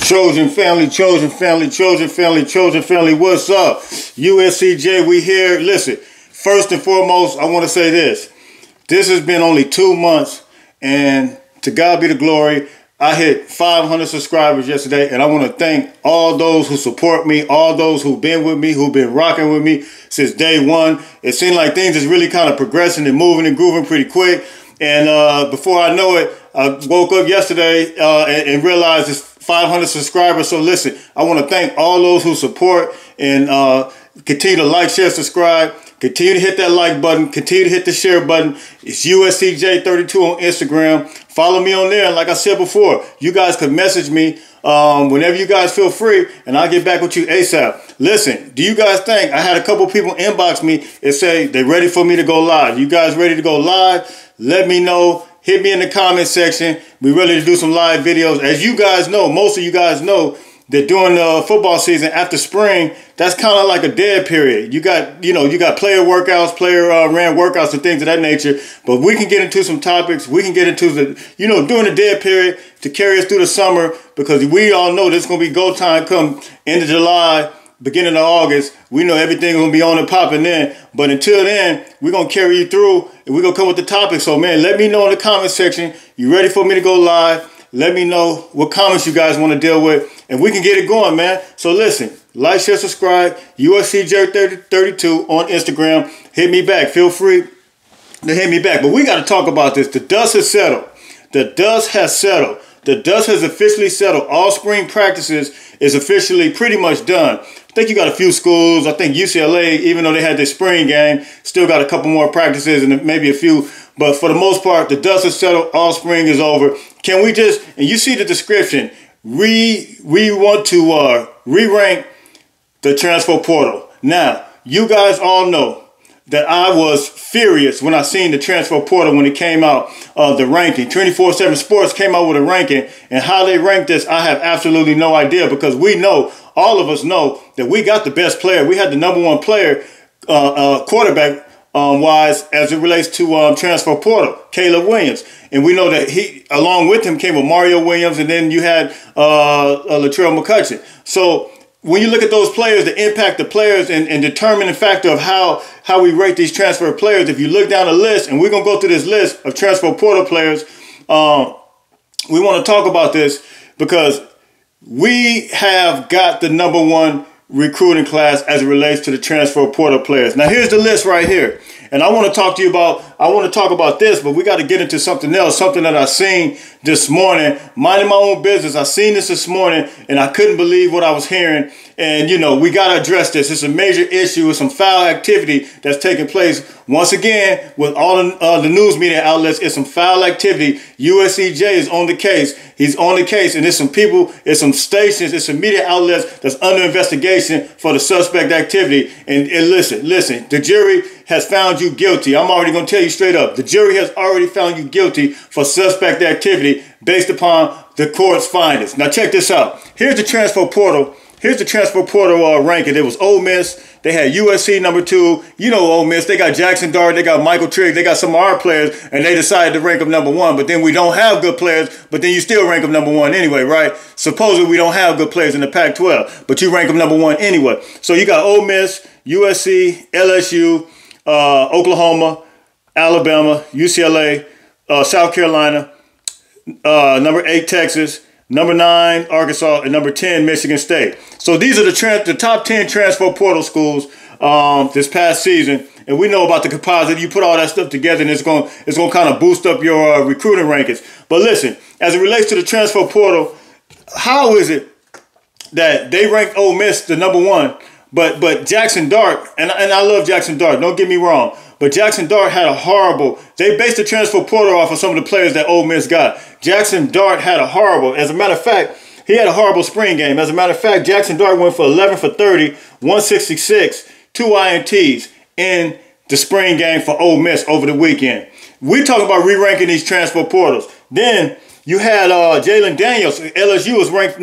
Trojan family, Trojan family, Trojan family, Trojan family, what's up? USCJ, we here. Listen, first and foremost, I want to say this. This has been only 2 months, and to God be the glory. I hit 500 subscribers yesterday, and I want to thank all those who support me, all those who've been with me, who've been rocking with me since day one. It seemed like things is really kind of progressing and moving and grooving pretty quick. And before I know it, I woke up yesterday and realized it's 500 subscribers. So listen, I want to thank all those who support and continue to like, share, subscribe. Continue to hit that like button. Continue to hit the share button. It's USCJ32 on Instagram. Follow me on there. And like I said before, you guys can message me whenever you guys feel free, and I'll get back with you ASAP. Listen, do you guys think, I had a couple people inbox me and say they're ready for me to go live. You guys ready to go live? Let me know. Hit me in the comment section. We're ready to do some live videos. As you guys know, most of you guys know that during the football season after spring, that's kind of like a dead period. You got player workouts, player ran workouts and things of that nature. But we can get into some topics. We can get into the, during the dead period to carry us through the summer, because we all know there's going to be go time come end of July, beginning of August. We know everything's going to be on and popping then. But until then, we're going to carry you through, and we're going to come with the topics. So, man, let me know in the comment section. You ready for me to go live? Let me know what comments you guys want to deal with, and we can get it going, man. So listen, like, share, subscribe, USCJ32 on Instagram. Hit me back. Feel free to hit me back. But we got to talk about this. The dust has settled. The dust has settled. The dust has officially settled. All spring practices is officially pretty much done. I think you got a few schools. I think UCLA, even though they had their spring game, still got a couple more practices and maybe a few. But for the most part, the dust has settled. All spring is over. Can we just, and you see the description, we want to re-rank the transfer portal. Now, you guys all know that I was furious when I seen the transfer portal when it came out, the ranking. 24/7 Sports came out with a ranking, and how they ranked this, I have absolutely no idea, because we know, all of us know, that we got the best player. We had the #1 player, quarterback, wise, as it relates to transfer portal, Caleb Williams. And we know that he, along with him, came with Mario Williams, and then you had Latrell McCutcheon. So when you look at those players, the impact of players and determining factor of how we rate these transfer players, if you look down the list, and we're going to go through this list of transfer portal players, we want to talk about this because we have got the #1 recruiting class as it relates to the transfer portal players. Now, here's the list right here. And I want to talk to you about, this, but we got to get into something else, something that I seen this morning, minding my own business. I seen this morning, and I couldn't believe what I was hearing. And, we got to address this. It's a major issue. It's some foul activity that's taking place. Once again, with all the news media outlets, it's some foul activity. USCJ is on the case. He's on the case, and there's some people, there's some stations, there's some media outlets that's under investigation for the suspect activity. And listen, the jury has found you guilty. I'm already going to tell you straight up. The jury has already found you guilty for suspect activity based upon the court's findings. Now check this out. Here's the transfer portal. Here's the transfer portal ranking. It was Ole Miss. They had USC #2. Ole Miss. They got Jackson Dart. They got Michael Trigg. They got some of our players, and they decided to rank them #1. But then we don't have good players, but then you still rank them #1 anyway, right? Supposedly we don't have good players in the Pac-12, but you rank them #1 anyway. So you got Ole Miss, USC, LSU, Oklahoma, Alabama, UCLA, South Carolina, #8 Texas, #9 Arkansas, and #10 Michigan State. So these are the top 10 transfer portal schools this past season. And we know about the composite. You put all that stuff together, and it's going to kind of boost up your recruiting rankings. But listen, as it relates to the transfer portal, how is it that they ranked Ole Miss the #1? But Jackson Dart, and I love Jackson Dart, don't get me wrong, but Jackson Dart had a horrible, they based the transfer portal off of some of the players that Ole Miss got. Jackson Dart had a horrible, as a matter of fact, he had a horrible spring game. As a matter of fact, Jackson Dart went for 11 for 30, 166, 2 INTs in the spring game for Ole Miss over the weekend. We talk about re-ranking these transfer portals. Then you had Jalen Daniels. LSU was ranked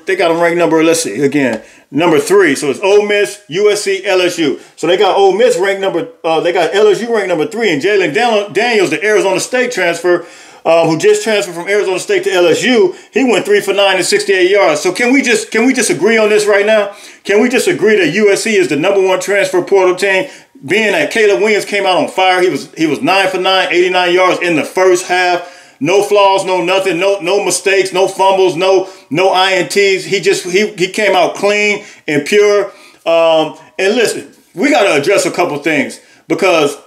they got him ranked let's see again, #3. So it's Ole Miss, USC, LSU. So they got Ole Miss ranked they got LSU ranked #3, and Jalen Daniels, the Arizona State transfer, who just transferred from Arizona State to LSU, he went 3 for 9 and 68 yards. So can we just agree on this right now? Can we just agree that USC is the #1 transfer portal team? Being that Caleb Williams came out on fire, he was 9 for 9, 89 yards in the first half. No flaws, no nothing, no mistakes, no fumbles, no INTs. He came out clean and pure. And listen, we got to address a couple things, because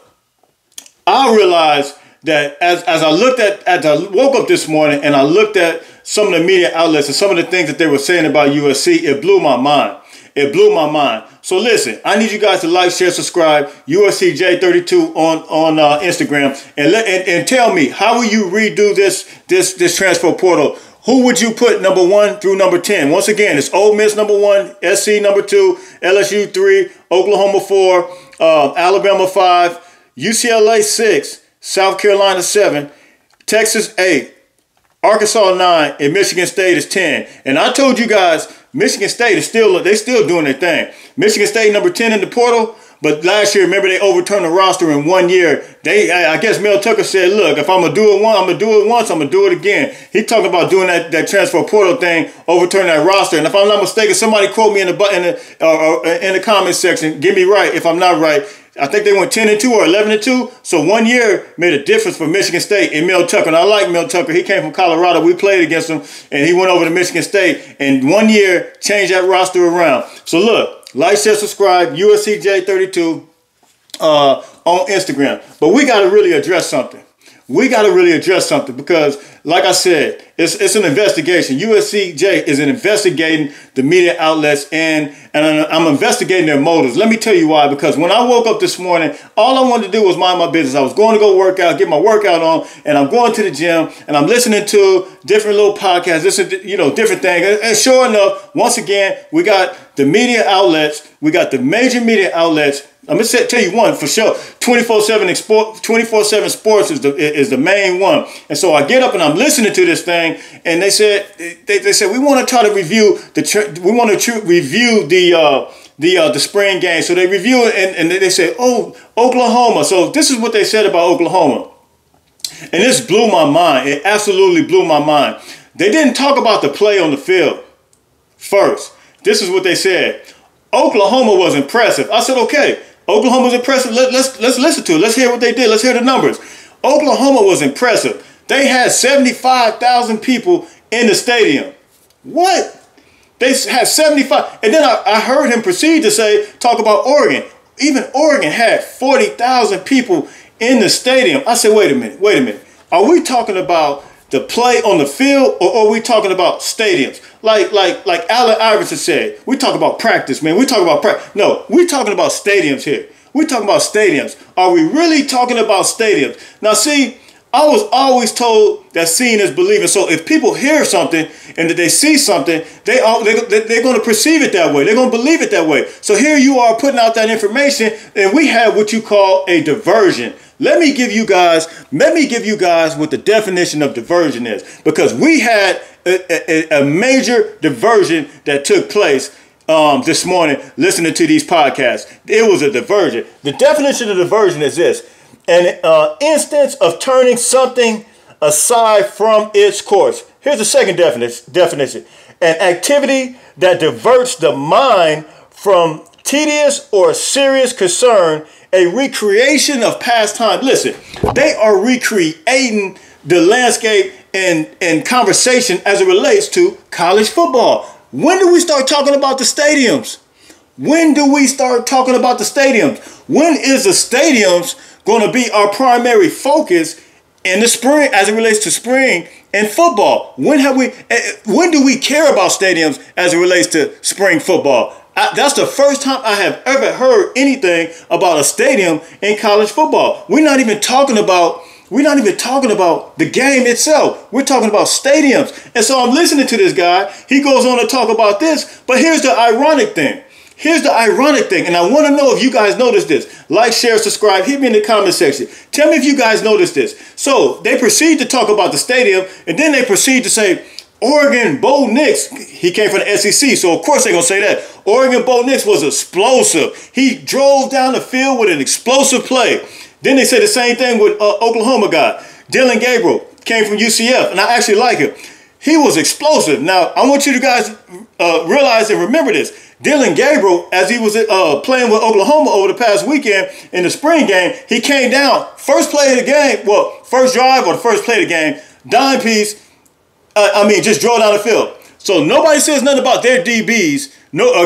I realized that as I woke up this morning and I looked at some of the media outlets and some of the things that they were saying about USC, it blew my mind. It blew my mind. So listen, I need you guys to like, share, subscribe, USCJ32 on Instagram, and tell me, how will you redo this transfer portal? Who would you put #1 through #10? Once again, it's Ole Miss #1, SC #2, LSU 3, Oklahoma 4, Alabama 5, UCLA 6, South Carolina 7, Texas 8, Arkansas 9, and Michigan State is 10. And I told you guys, Michigan State is still doing their thing. Michigan State #10 in the portal, but last year, remember, they overturned the roster in 1 year. I guess Mel Tucker said, look, if I'm gonna do it once, I'm gonna do it again. He talked about doing that transfer portal thing, overturning that roster. And if I'm not mistaken, somebody quote me in the comment section. Get me right if I'm not right. I think they went 10-2 or 11-2. So 1 year made a difference for Michigan State and Mel Tucker. And I like Mel Tucker. He came from Colorado. We played against him, and he went over to Michigan State. And 1 year changed that roster around. So look, like, share, subscribe, USCJ32 on Instagram. But we got to really address something. Because, like I said, it's an investigation. USCJ is investigating the media outlets, and I'm investigating their motives. Let me tell you why. Because when I woke up this morning, all I wanted to do was mind my business. I was going to go work out, get my workout on, and I'm going to the gym, and I'm listening to different little podcasts, different things. And sure enough, once again, we got the media outlets. We got the major media outlets. I'm going to tell you one for sure. 24/7 Sports is the main one. And so I get up and I'm listening to this thing, and they said we want to try to review the spring game. So they review it, and they say, oh, Oklahoma. So this is what they said about Oklahoma. And this blew my mind. It absolutely blew my mind. They didn't talk about the play on the field first. This is what they said. Oklahoma was impressive. I said, okay, Oklahoma's impressive. Let's listen to it. Let's hear what they did. Let's hear the numbers. Oklahoma was impressive. They had 75,000 people in the stadium. What? They had 75. And then I heard him proceed to talk about Oregon. Even Oregon had 40,000 people in the stadium. I said, wait a minute. Are we talking about the play on the field, or are we talking about stadiums? Like Allen Iverson said, we talk about practice, man. We talk about practice. No, we're talking about stadiums here. We're talking about stadiums. Are we really talking about stadiums? Now, see, I was always told that seeing is believing. So if people hear something and that they see something, they're going to perceive it that way. They're going to believe it that way. So here you are putting out that information, and we have what you call a diversion. Let me give you guys what the definition of diversion is, because we had a major diversion that took place this morning listening to these podcasts. It was a diversion. The definition of diversion is this: an instance of turning something aside from its course. Here's the second definition: an activity that diverts the mind from tedious or serious concern, a recreation of past time. Listen, they are recreating the landscape and conversation as it relates to college football. When do we start talking about the stadiums? When is the stadiums going to be our primary focus in the spring as it relates to spring and football? When do we care about stadiums as it relates to spring football? That's the first time I have ever heard anything about a stadium in college football. We're not even talking about the game itself. We're talking about stadiums. And so I'm listening to this guy. He goes on to talk about this. But here's the ironic thing. And I want to know if you guys notice this. Like, share, subscribe. Hit me in the comment section. Tell me if you guys notice this. So they proceed to talk about the stadium, and then they proceed to say, Oregon Bo Nix, he came from the SEC, so of course they're going to say that. Oregon Bo Nix was explosive. He drove down the field with an explosive play. Then they said the same thing with Oklahoma guy. Dylan Gabriel came from UCF, and I actually like him. He was explosive. Now, I want you to guys realize and remember this. Dillon Gabriel, as he was playing with Oklahoma over the past weekend in the spring game, he came down, first play of the game, well, first drive or the first play of the game, dime piece, just draw down the field. So nobody says nothing about their DBs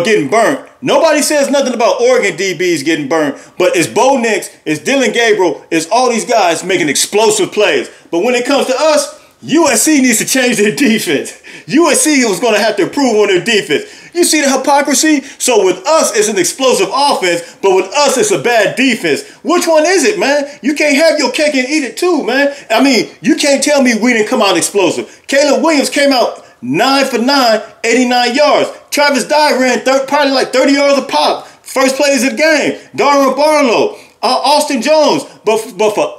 getting burnt. Nobody says nothing about Oregon DBs getting burnt. But it's Bo Nix, it's Dillon Gabriel, it's all these guys making explosive plays. But when it comes to us, USC needs to change their defense. USC was going to have to improve on their defense. You see the hypocrisy? So with us, it's an explosive offense, but with us, it's a bad defense. Which one is it, man? You can't have your cake and eat it too, man. I mean, you can't tell me we didn't come out explosive. Caleb Williams came out 9 for 9, 89 yards. Travis Dye ran probably like 30 yards a pop. First plays of the game. Darwin Barlow, Austin Jones. But for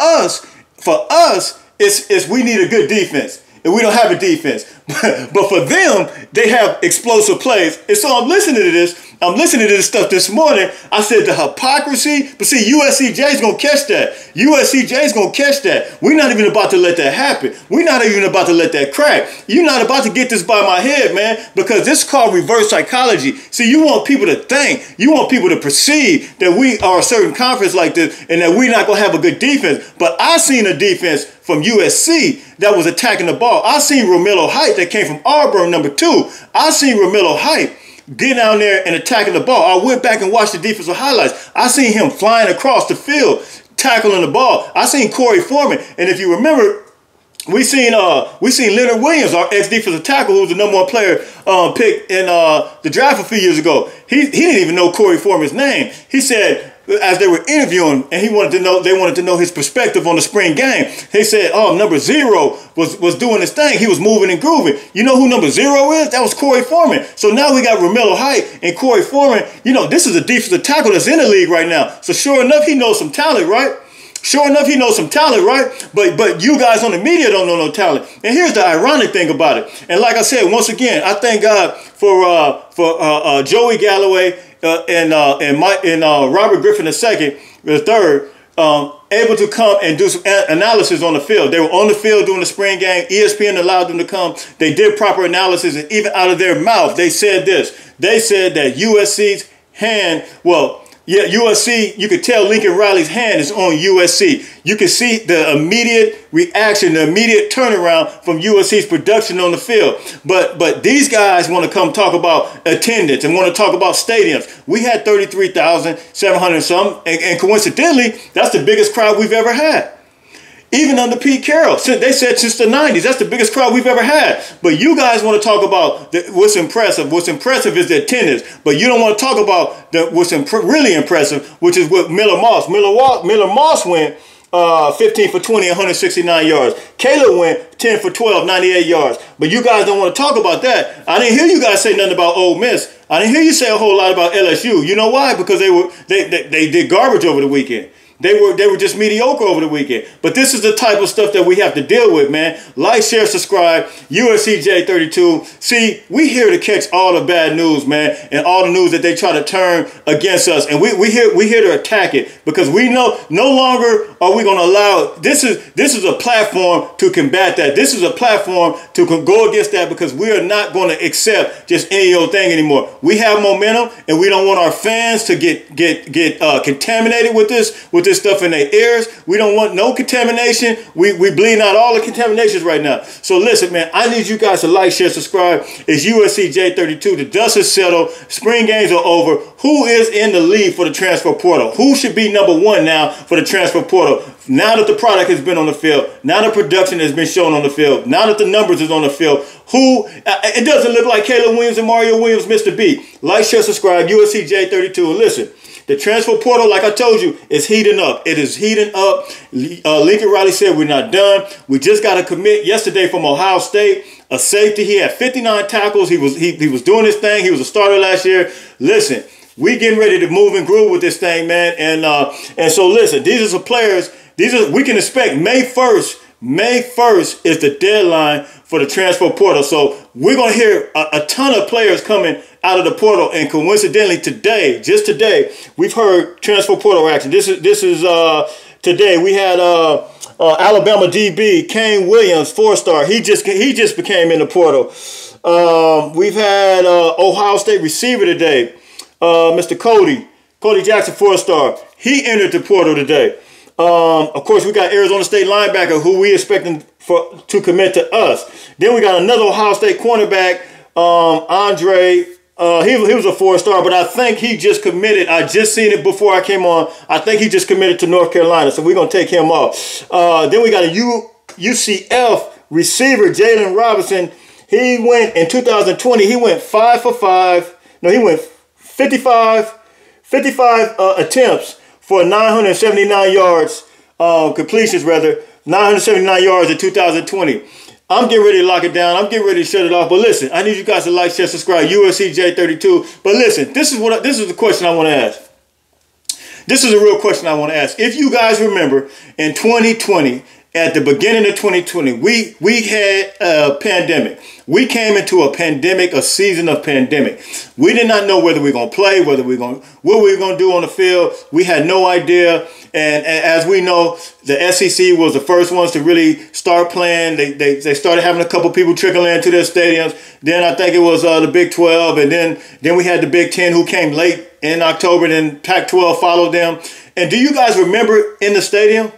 us, it's we need a good defense. And we don't have a defense. But for them, they have explosive plays. And so I'm listening to this. I'm listening to this stuff this morning. I said the hypocrisy. But see, USCJ's going to catch that. USCJ's going to catch that. We're not even about to let that happen. We're not even about to let that crack. You're not about to get this by my head, man, because this is called reverse psychology. See, you want people to think. You want people to perceive that we are a certain conference like this and that we're not going to have a good defense. But I seen a defense from USC that was attacking the ball. I seen Romello Height that came from Auburn, number 2. I seen Romello Height get down there and attacking the ball. I went back and watched the defensive highlights. I seen him flying across the field, tackling the ball. I seen Corey Foreman. And if you remember, we seen Leonard Williams, our ex-defensive tackle, who was the #1 player picked in the draft a few years ago. He didn't even know Corey Foreman's name. He said, as they were interviewing, and they wanted to know his perspective on the spring game. They said, oh, number 0 was doing his thing. He was moving and grooving. You know who number 0 is? That was Corey Foreman. So now we got Romello Height and Corey Foreman. You know, this is a defensive tackle that's in the league right now. So sure enough, he knows some talent, right? Sure enough, he knows some talent, right? But you guys on the media don't know no talent. And here's the ironic thing about it. And like I said, once again, I thank God for Joey Galloway and Robert Griffin II, the third, able to come and do some analysis on the field. They were on the field during the spring game. ESPN allowed them to come. They did proper analysis, and even out of their mouth, they said this. They said that USC's hand, yeah, USC, you could tell Lincoln Riley's hand is on USC. You can see the immediate reaction, the immediate turnaround from USC's production on the field. But these guys want to come talk about attendance and want to talk about stadiums. We had 33,700 some, and coincidentally, that's the biggest crowd we've ever had. Even under Pete Carroll, they said since the 90s, that's the biggest crowd we've ever had. But you guys want to talk about what's impressive. What's impressive is the attendance. But you don't want to talk about what's really impressive, which is what Miller Moss. Miller Moss went 15 for 20, 169 yards. Caleb went 10 for 12, 98 yards. But you guys don't want to talk about that. I didn't hear you guys say nothing about Ole Miss. I didn't hear you say a whole lot about LSU. You know why? Because they did garbage over the weekend. They were just mediocre over the weekend. But this is the type of stuff that we have to deal with, man. Like, share, subscribe. USCJ32. See, we here to catch all the bad news, man, and all the news that they try to turn against us. And we here to attack it, because we know no longer are we going to allow. This is a platform to combat that. This is a platform to go against that, because we are not going to accept just any old thing anymore. We have momentum, and we don't want our fans to get contaminated with this stuff in their ears. We don't want no contamination. We bleeding out all the contaminations right now. So listen, man, I need you guys to like, share, subscribe. It's USCJ32. The dust is settled. Spring games are over. Who is in the lead for the transfer portal? Who should be #1 now for the transfer portal? Now that the product has been on the field, now the production has been shown on the field, now that the numbers is on the field, it doesn't look like Caleb Williams and Mario Williams, Mr. B. Like, share, subscribe, USCJ32. And listen, the transfer portal, like I told you, is heating up. It is heating up. Lincoln Riley said we're not done. We just got a commit yesterday from Ohio State, a safety. He had 59 tackles. He was doing his thing. He was a starter last year. Listen, we getting ready to move and groove with this thing, man. And so listen, these are some players. We can expect May 1st. May 1st is the deadline for the transfer portal. So we're going to hear a ton of players coming out of the portal. And coincidentally today, just today, we've heard transfer portal action. This is today. We had Alabama DB Kane Williams, 4-star. He just became in the portal. We've had Ohio State receiver today, Mr. Cody Jackson, 4-star. He entered the portal today. Of course, we got Arizona State linebacker who we expecting to commit to us. Then we got another Ohio State cornerback, Andre. He was a 4-star, but I think he just committed. I just seen it before I came on. I think he just committed to North Carolina, so we're going to take him off. Then we got a UCF receiver, Jalen Robinson. He went in 2020. He went 5 for 5. No, he went 55 attempts for 979 yards, completions rather, 979 yards in 2020. I'm getting ready to lock it down. I'm getting ready to shut it off. But listen, I need you guys to like, share, subscribe. USCJ32. But listen, this is the question I want to ask. This is a real question I want to ask. If you guys remember, in 2020, at the beginning of 2020, we had a pandemic. We came into a pandemic, a season of pandemic. We did not know whether we were going to play, what we were going to do on the field. We had no idea. And as we know, the SEC was the first ones to really start playing. They started having a couple people trickle into their stadiums. Then I think it was the Big 12. And then we had the Big 10 who came late in October. Then Pac-12 followed them. And do you guys remember in the stadium?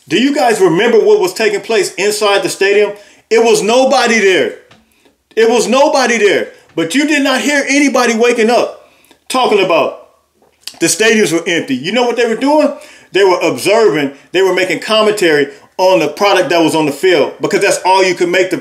Do you guys remember what was taking place inside the stadium? It was nobody there. It was nobody there. But you did not hear anybody waking up talking about the stadiums were empty. You know what they were doing? They were observing. They were making commentary on the product that was on the field, because that's all you could make.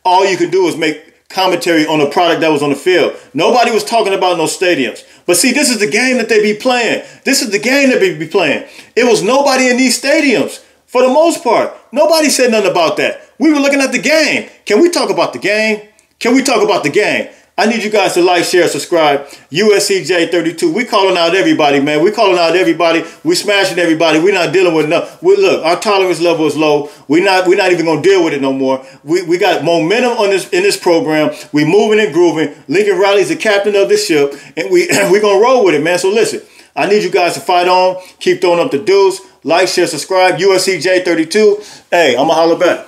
All you could do was make commentary on the product that was on the field. Nobody was talking about no stadiums. But see, this is the game that they be playing. This is the game that they be playing. It was nobody in these stadiums. For the most part, nobody said nothing about that. We were looking at the game. Can we talk about the game? Can we talk about the game? I need you guys to like, share, subscribe. USCJ32. We calling out everybody, man. We calling out everybody. We smashing everybody. We're not dealing with nothing. Look, our tolerance level is low. We're not even gonna deal with it no more. We got momentum in this program. We moving and grooving. Lincoln Riley's the captain of this ship, and we gonna roll with it, man. So listen, I need you guys to fight on. Keep throwing up the deuce. Like, share, subscribe. USCJ32. Hey, I'ma holler back.